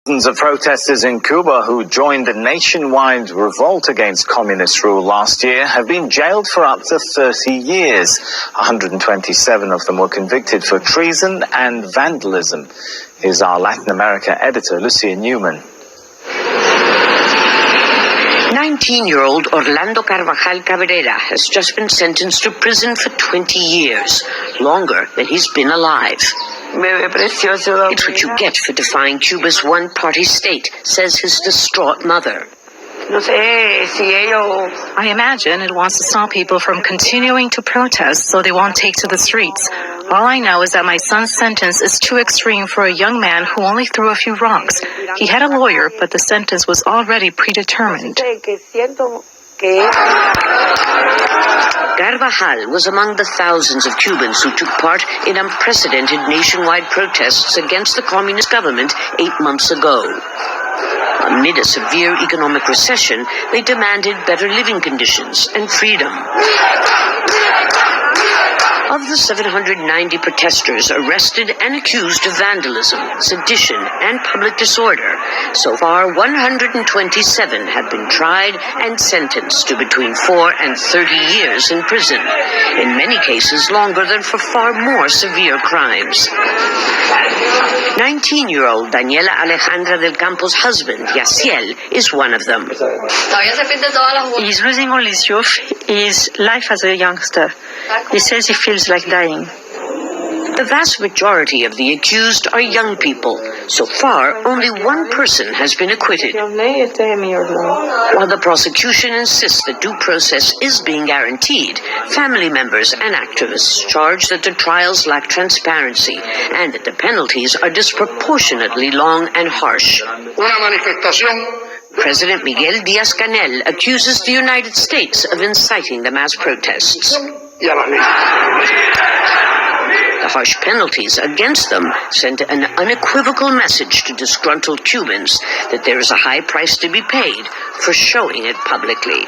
Dozens of protesters in Cuba who joined the nationwide revolt against communist rule last year have been jailed for up to 30 years. 127 of them were convicted for treason and vandalism. Here's our Latin America editor, Lucia Newman. 19-year-old Orlando Carvajal Cabrera has just been sentenced to prison for 20 years, longer than he's been alive. It's what you get for defying Cuba's one-party state, says his distraught mother. I imagine it wants to stop people from continuing to protest so they won't take to the streets. All I know is that my son's sentence is too extreme for a young man who only threw a few rocks. He had a lawyer, but the sentence was already predetermined. Carvajal was among the thousands of Cubans who took part in unprecedented nationwide protests against the communist government 8 months ago. Amid a severe economic recession, they demanded better living conditions and freedom. Of the 790 protesters arrested and accused of vandalism, sedition, and public disorder, so far 127 have been tried and sentenced to between 4 and 30 years in prison, in many cases longer than for far more severe crimes. 19-year-old Daniela Alejandra del Campo's husband, Yaciel, is one of them. He's losing all his youth, his life as a youngster. He says he feels like dying. The vast majority of the accused are young people. So far, only one person has been acquitted. While the prosecution insists that due process is being guaranteed, family members and activists charge that the trials lack transparency and that the penalties are disproportionately long and harsh. President Miguel Díaz-Canel accuses the United States of inciting the mass protests. The harsh penalties against them send an unequivocal message to disgruntled Cubans that there is a high price to be paid for showing it publicly.